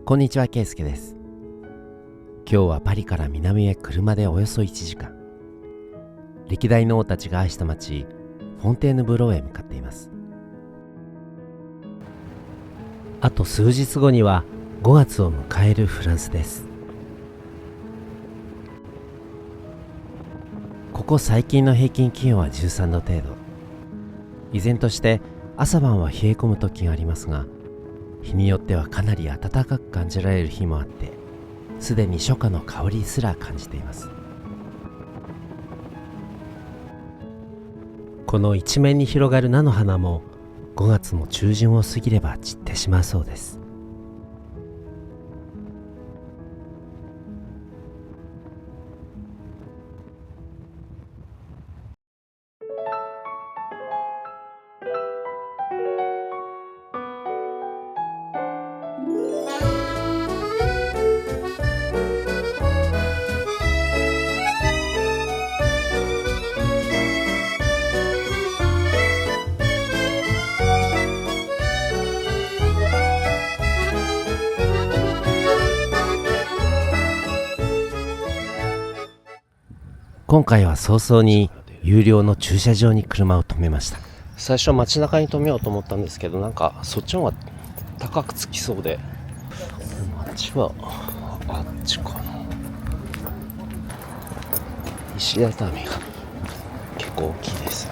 こんにちは、ケイスケです。今日はパリから南へ車でおよそ1時間。歴代の王たちが愛した街、フォンテーヌブローへ向かっています。あと数日後には5月を迎えるフランスです。ここ最近の平均気温は13度程度。依然として朝晩は冷え込む時がありますが、日によってはかなり暖かく感じられる日もあって、すでに初夏の香りすら感じています。この一面に広がる菜の花も5月も中旬を過ぎれば散ってしまうそうです。今回は早々に有料の駐車場に車を止めました。最初街中に止めようと思ったんですけど、なんかそっちの方が高くつきそうで、街はあっちかな。石畳が結構大きいです。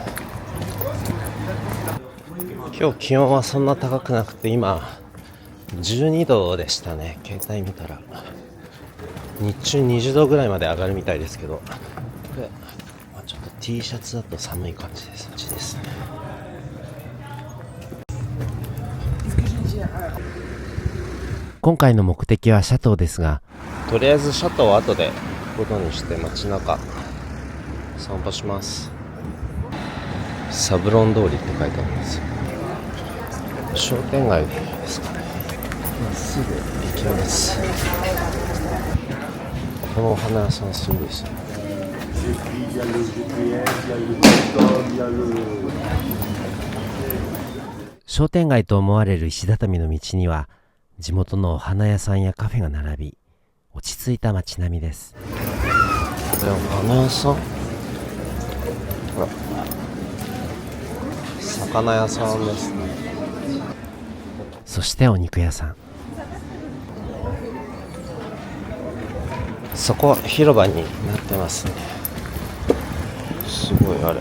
今日気温はそんな高くなくて、今12度でしたね。携帯見たら日中20度ぐらいまで上がるみたいですけど、ちょっと T シャツだと寒い感じです。今回の目的はシャトーですが、とりあえずシャトーを後でことにして街中散歩します。サブロン通りって書いてあります。商店街ですかね。まっすぐ行きます。このお花屋さんすごいですね。商店街と思われる石畳の道には地元のお花屋さんやカフェが並び、落ち着いた街並みです。これお花屋さん、ほら魚屋さんですね。そしてお肉屋さん。そこ広場になってますね。すごいあれ。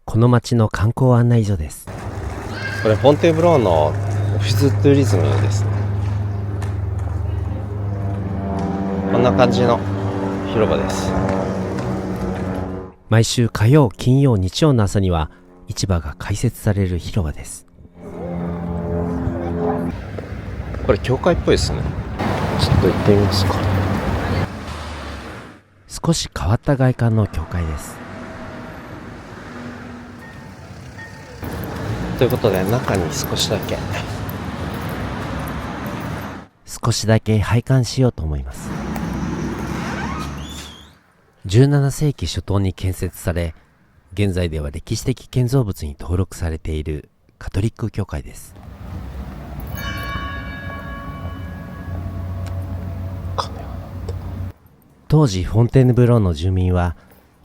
この街の観光案内所です。これフォンテーブローのオフィスツーリズムですね。こんな感じの広場です。毎週火曜、金曜、日曜の朝には市場が開設される広場です。これ教会っぽいですね。ちょっと行ってみますか。少し変わった外観の教会です。ということで、中に少しだけ拝観しようと思います。17世紀初頭に建設され、現在では歴史的建造物に登録されているカトリック教会です。当時フォンテーヌブローの住民は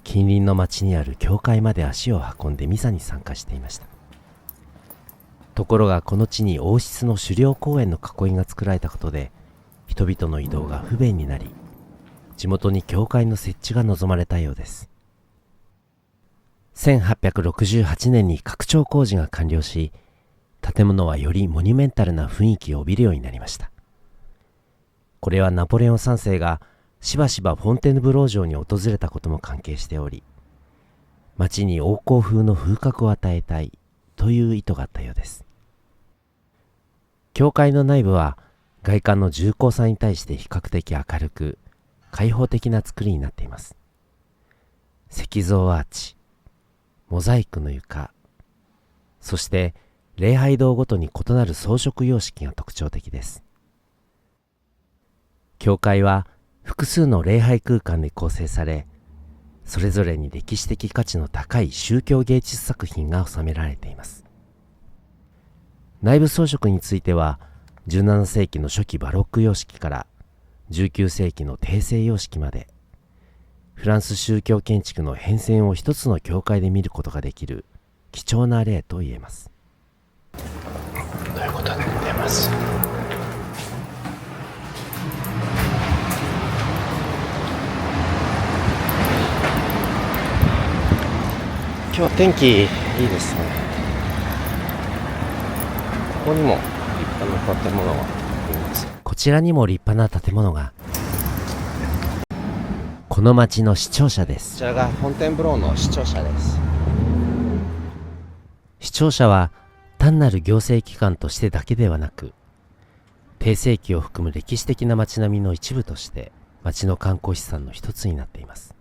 近隣の町にある教会まで足を運んでミサに参加していました。ところがこの地に王室の狩猟公園の囲いが作られたことで、人々の移動が不便になり、地元に教会の設置が望まれたようです。1868年に拡張工事が完了し、建物はよりモニュメンタルな雰囲気を帯びるようになりました。これはナポレオン3世がしばしばフォンテーヌブロー城に訪れたことも関係しており、町に王侯風の風格を与えたいという意図があったようです。教会の内部は外観の重厚さに対して比較的明るく開放的な作りになっています。石造アーチ、モザイクの床、そして礼拝堂ごとに異なる装飾様式が特徴的です。教会は複数の礼拝空間で構成され、それぞれに歴史的価値の高い宗教芸術作品が収められています。内部装飾については17世紀の初期バロック様式から19世紀の帝政様式まで、フランス宗教建築の変遷を一つの教会で見ることができる貴重な例と言えます。ということで出ます。今日天気いいですね。ここにも立派な建物があります。こちらにも立派な建物が。この町の市庁舎です。こちらがフォンテンブローの市庁舎です。市庁舎は単なる行政機関としてだけではなく、帝政期を含む歴史的な町並みの一部として町の観光資産の一つになっています。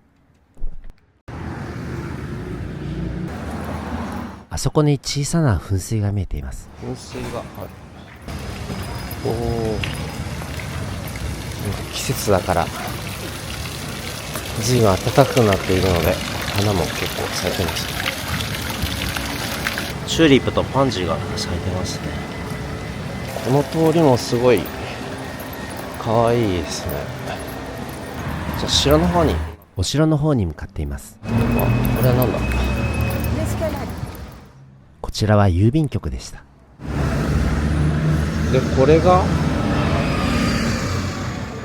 あそこに小さな噴水が見えています。噴水がある。おお、季節だから随分暖かくなっているので花も結構咲いてます。チューリップとパンジーが咲いてますね。この通りもすごい可愛いですね。じゃあ城の方に、お城の方に向かっています。これは何だ。こちらは郵便局でした。で、これが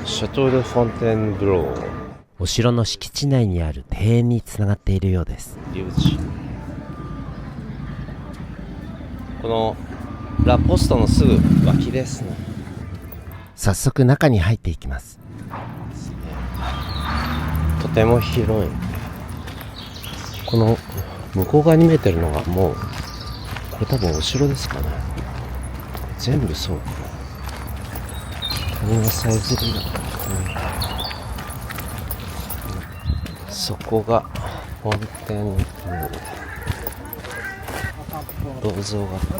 シャトー・ド・フォンテンブロー。お城の敷地内にある庭園につながっているようです。このラ・ポストのすぐ脇ですね。早速中に入っていきます。とても広い。この向こう側に見えてるのがもう、これ多分お城ですかね。全部そう。谷のさえずりが、そこがフォンテンブロー。銅像があってる。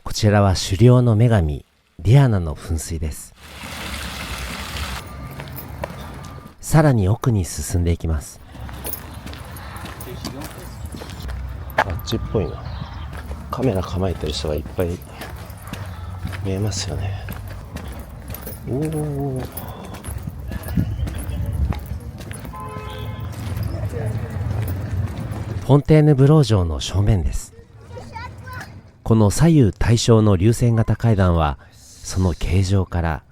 こちらは狩猟の女神ディアナの噴水です。さらに奥に進んでいきます。あっちっぽいな。カメラ構えてる人がいっぱい見えますよね。おお、フォンテーヌブロー城の正面です。この左右対称の流線型階段は、その形状から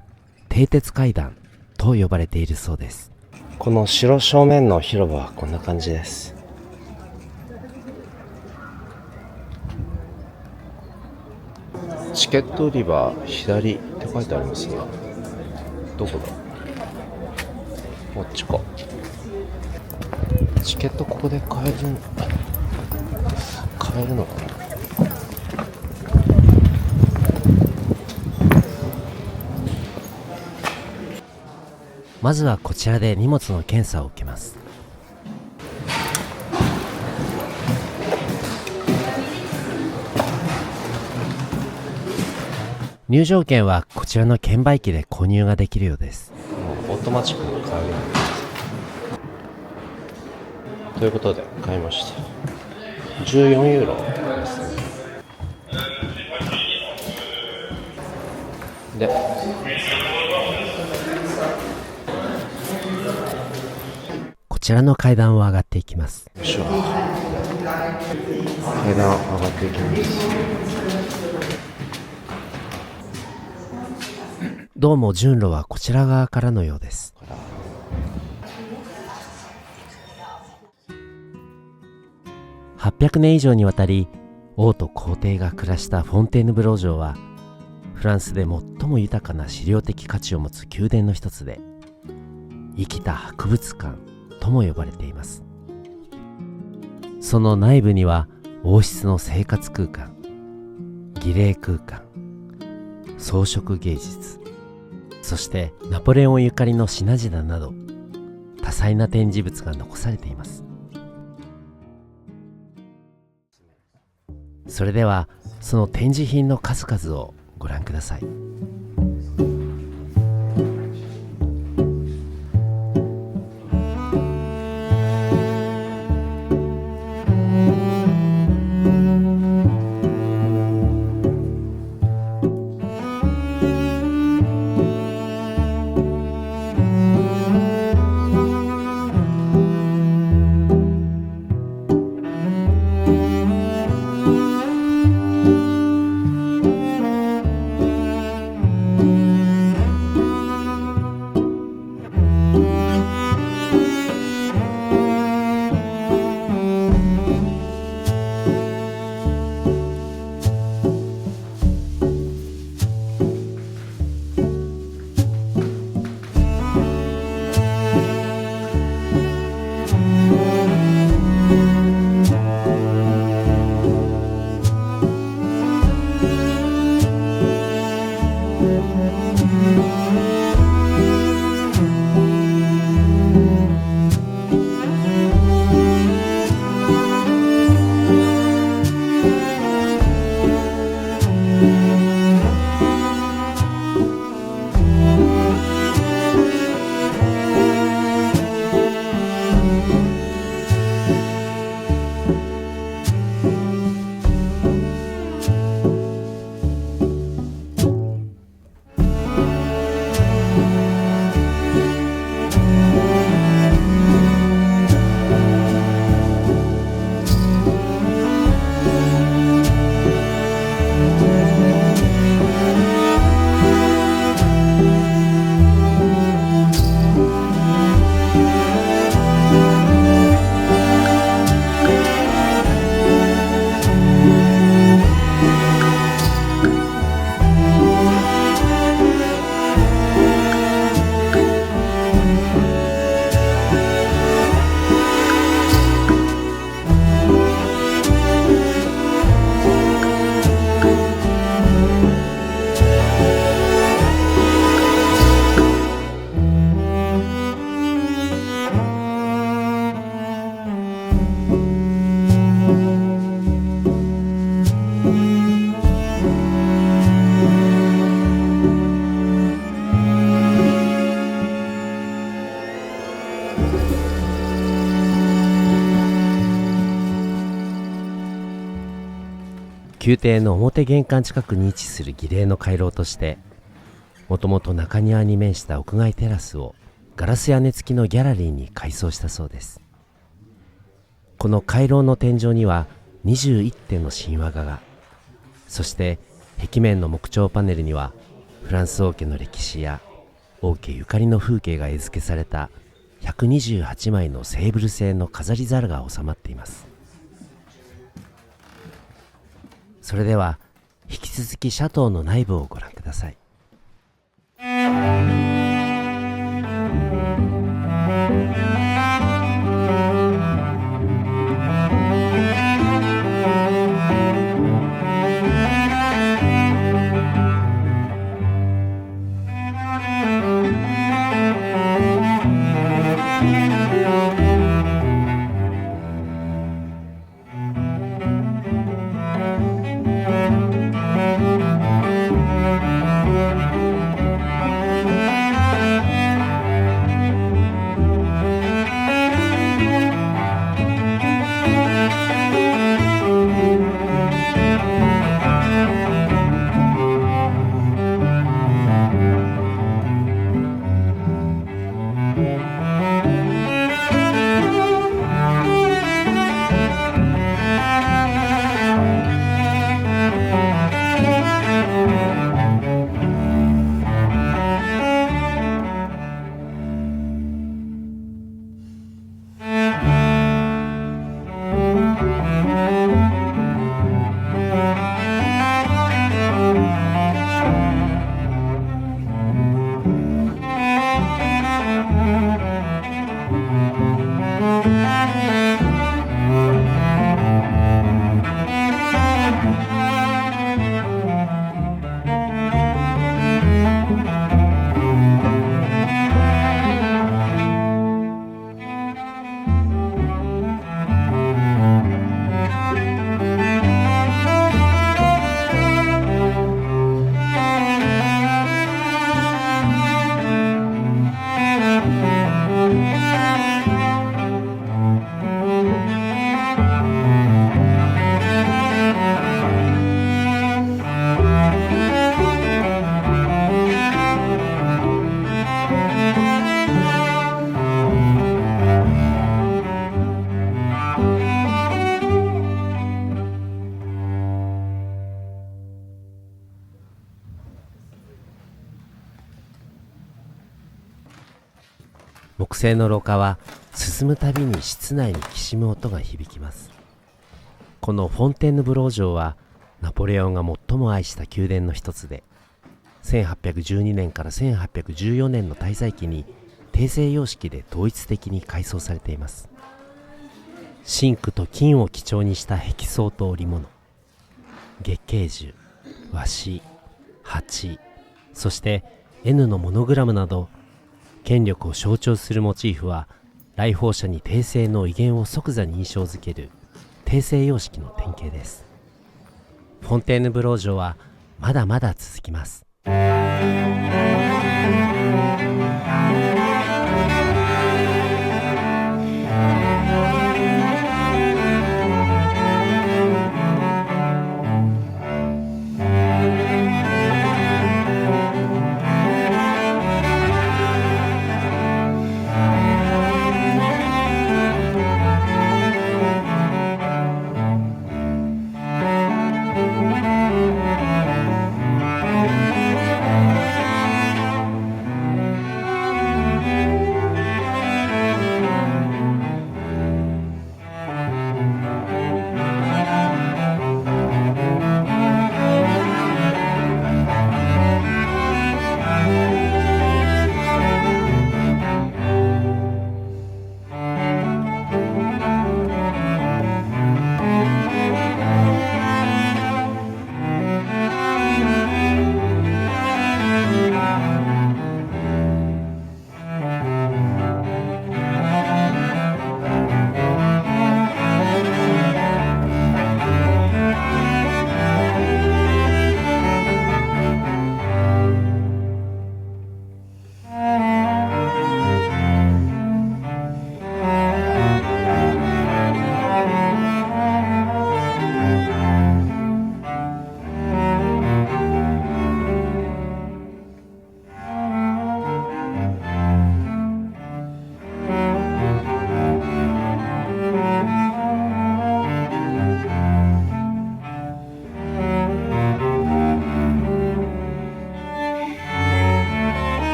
蹄鉄階段と呼ばれているそうです。この城正面の広場はこんな感じです。チケット売り場左って書いてありますが、どこだ。こっちか。チケットここで買えるのかな。まずはこちらで荷物の検査を受けます。入場券はこちらの券売機で購入ができるようです。オートマチックに買えるようになります。ということで買いました。14ユーロですね。で、こちらの階段を上がっていきます。階段を上がっていきます。どうも順路はこちら側からのようです。800年以上にわたり王と皇帝が暮らしたフォンテーヌブロー城は、フランスで最も豊かな史料的価値を持つ宮殿の一つで、生きた博物館とも呼ばれています。その内部には王室の生活空間、儀礼空間、装飾芸術、そしてナポレオンゆかりの品々など多彩な展示物が残されています。それではその展示品の数々をご覧ください。宮廷の表玄関近くに位置する儀礼の回廊として、もともと中庭に面した屋外テラスをガラス屋根付きのギャラリーに改装したそうです。この回廊の天井には21点の神話画が、そして壁面の木彫パネルにはフランス王家の歴史や王家ゆかりの風景が絵付けされた128枚のセーブル製の飾り皿が収まっています。それでは引き続きシャトーの内部をご覧ください。木製の廊下は進むたびに室内にきしむ音が響きます。このフォンテーヌブロー城はナポレオンが最も愛した宮殿の一つで、1812年から1814年の滞在期に帝政様式で統一的に改装されています。真紅と金を基調にした壁装と織物、月桂樹、和紙、鉢、そして N のモノグラムなど権力を象徴するモチーフは来訪者に帝政の威厳を即座に印象づける帝政様式の典型です。フォンテーヌブロー城はまだまだ続きます。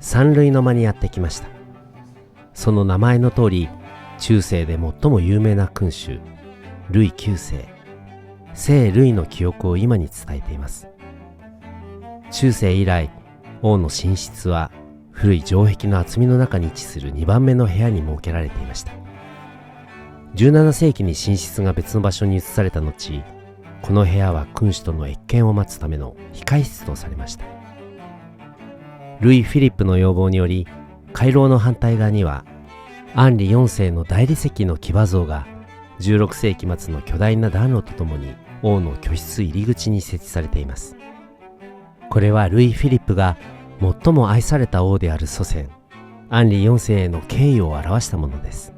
三類の間にやってきました。その名前の通り、中世で最も有名な君主、ルイ9世、聖ルイの記憶を今に伝えています。中世以来、王の寝室は古い城壁の厚みの中に位置する2番目の部屋に設けられていました。17世紀に寝室が別の場所に移された後、この部屋は君主との謁見を待つための控室とされました。ルイ・フィリップの要望により、回廊の反対側にはアンリ4世の大理石の騎馬像が16世紀末の巨大な暖炉とともに王の居室入り口に設置されています。これはルイ・フィリップが最も愛された王である祖先アンリ4世への敬意を表したものです。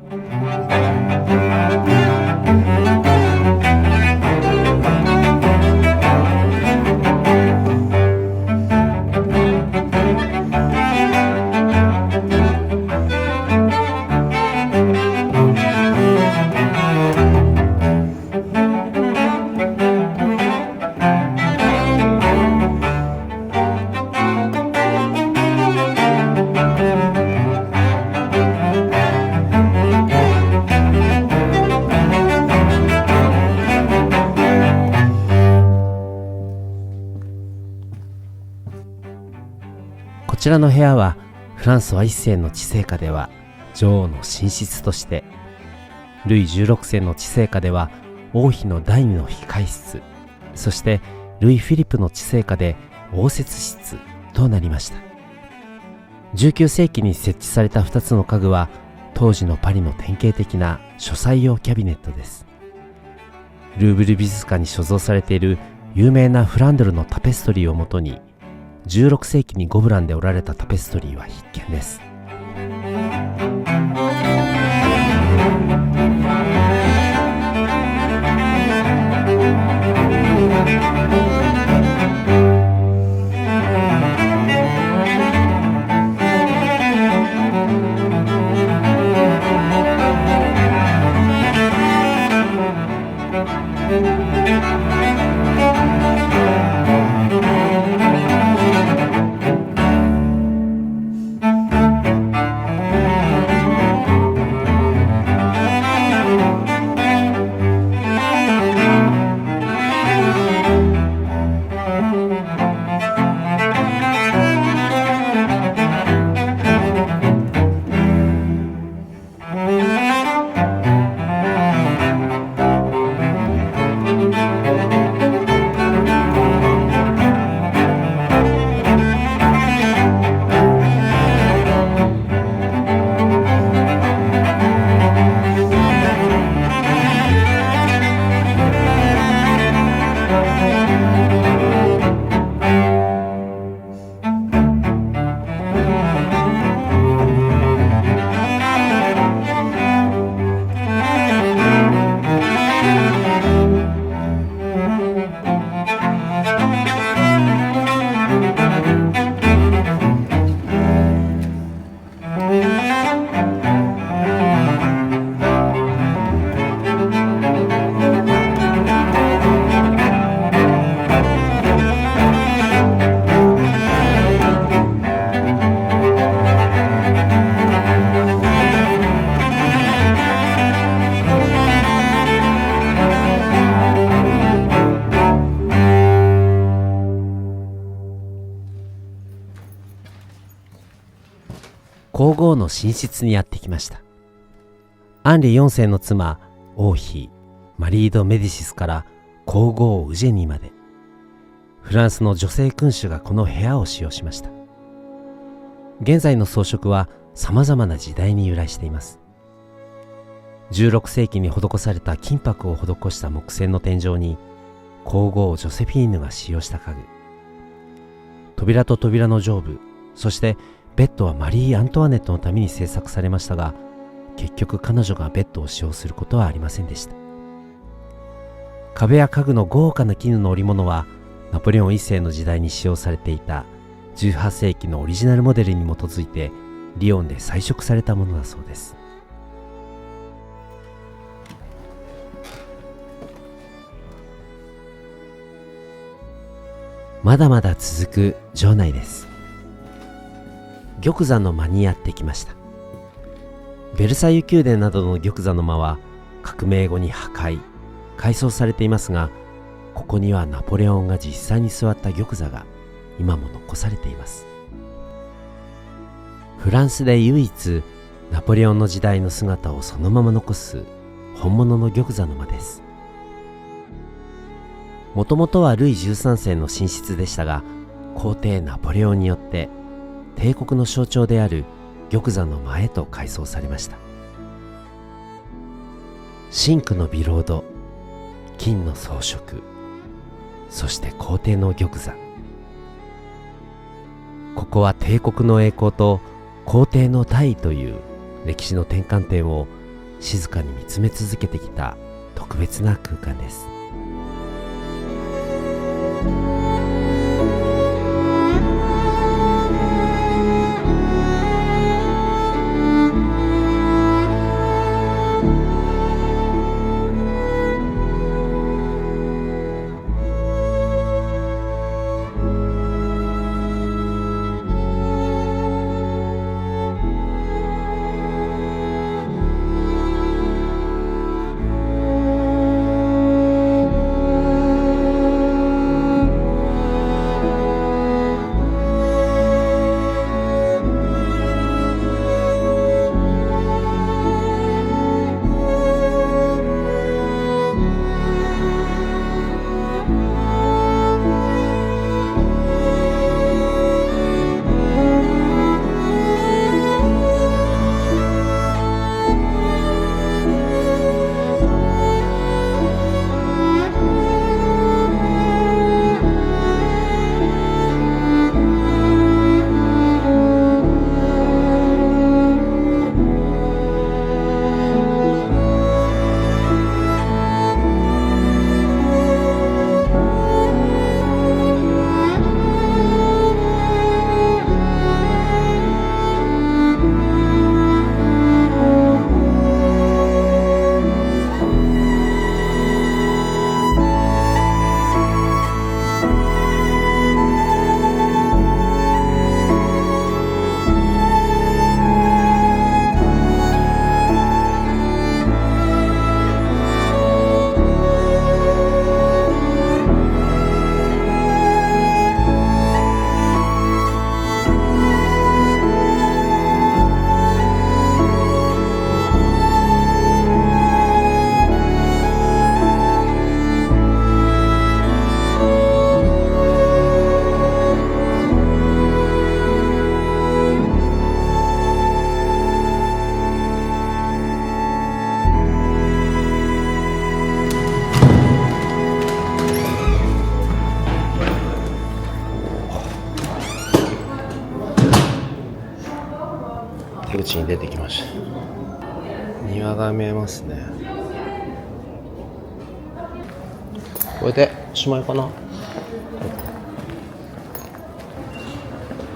こちらの部屋はフランソワ一世の治世下では女王の寝室として、ルイ16世の治世下では王妃の第二の控室、そしてルイ・フィリップの治世下で応接室となりました。19世紀に設置された2つの家具は当時のパリの典型的な書斎用キャビネットです。ルーブル美術館に所蔵されている有名なフランドルのタペストリーをもとに、16世紀にゴブランで織られたタペストリーは必見です。皇后の寝室にやってきました。アンリ4世の妻、王妃マリー・ド・メディシスから皇后ウジェニーまで、フランスの女性君主がこの部屋を使用しました。現在の装飾はさまざまな時代に由来しています。16世紀に施された金箔を施した木製の天井に皇后ジョセフィーヌが使用した家具、扉と扉の上部、そしてベッドはマリー・アントワネットのために制作されましたが、結局彼女がベッドを使用することはありませんでした。壁や家具の豪華な絹の織物はナポレオン一世の時代に使用されていた18世紀のオリジナルモデルに基づいてリヨンで彩色されたものだそうです。まだまだ続く城内です。玉座の間にやってきました。ベルサイユ宮殿などの玉座の間は革命後に破壊、改装されていますが、ここにはナポレオンが実際に座った玉座が今も残されています。フランスで唯一ナポレオンの時代の姿をそのまま残す本物の玉座の間です。もともとはルイ13世の寝室でしたが、皇帝ナポレオンによって帝国の象徴である玉座の間へと改装されました。真紅のビロード、金の装飾、そして皇帝の玉座。ここは帝国の栄光と皇帝の退位という歴史の転換点を静かに見つめ続けてきた特別な空間です。口に出てきました。庭が見えますね。これでおしまいかな。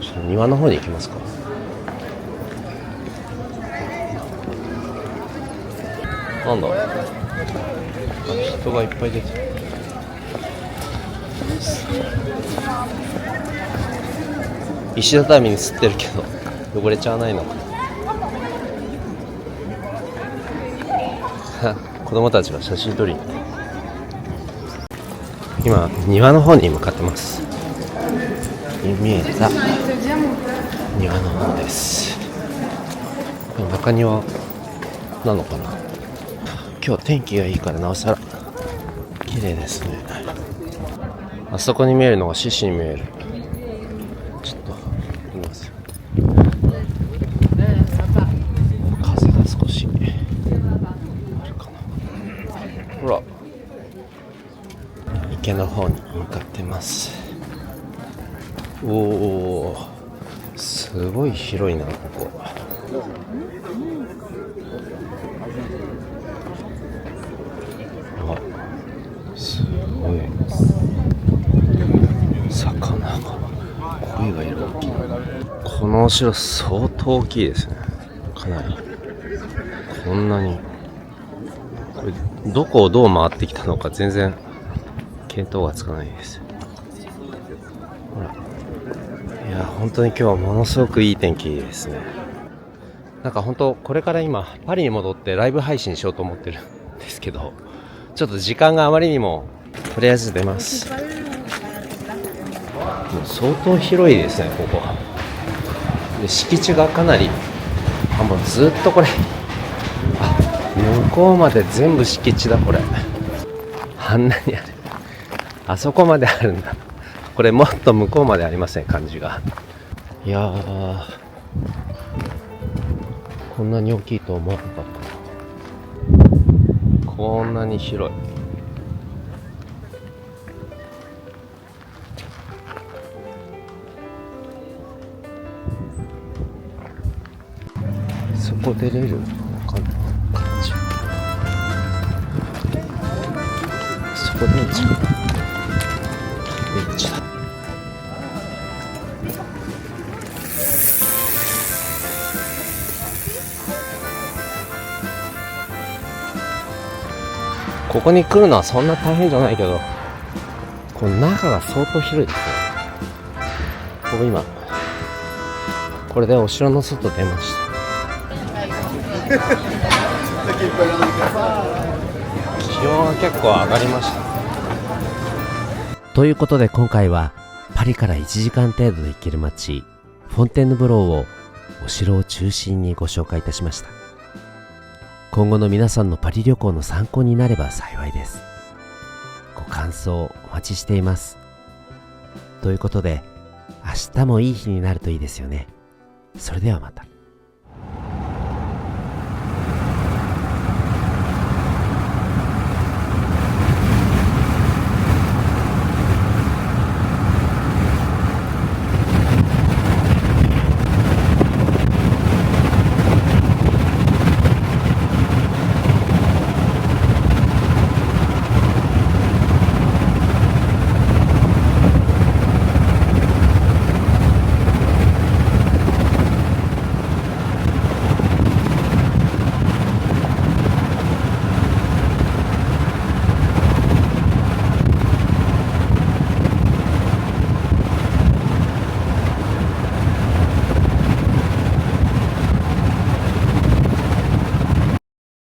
ちょっと庭の方に行きますか。なんだ、人がいっぱい出てる。石畳に吸ってるけど汚れちゃわないのかな。子供たちが写真撮りに今庭の方に向かってます。見えた庭の方です。これ中庭なのかな。今日天気がいいからなおさら綺麗ですね。あそこに見えるのが獅子に見える。ちょっと見ますよ。風が少しあるかな。ほら、池の方に向かってます。おお、すごい広いなここ。あ、すごい魚が、鯉がいる。このお城相当大きいですね。かなり。こんなにこれどこをどう回ってきたのか全然見当がつかないです。ほら、いや本当に今日はものすごくいい天気ですね。なんか本当これから今パリに戻ってライブ配信しようと思ってるんですけど、ちょっと時間があまりにも、とりあえず出ます。もう相当広いですねここで。敷地がかなり、もうずっとこれ、向こうまで全部敷地だ。これあんなにある。あそこまであるんだ。これもっと向こうまでありません、感じが。いやー、こんなに大きいと思わなかった。こんなに広い。そこ出れるのかな感じ。そこでいいじゃん。ベンチだ。ここに来るのはそんな大変じゃないけど、この中が相当広いですね。僕今これでお城の外出ました。気温は結構上がりました。ということで今回はパリから1時間程度で行ける街フォンテンヌブローをお城を中心にご紹介いたしました。今後の皆さんのパリ旅行の参考になれば幸いです。ご感想お待ちしています。ということで明日もいい日になるといいですよね。それではまた。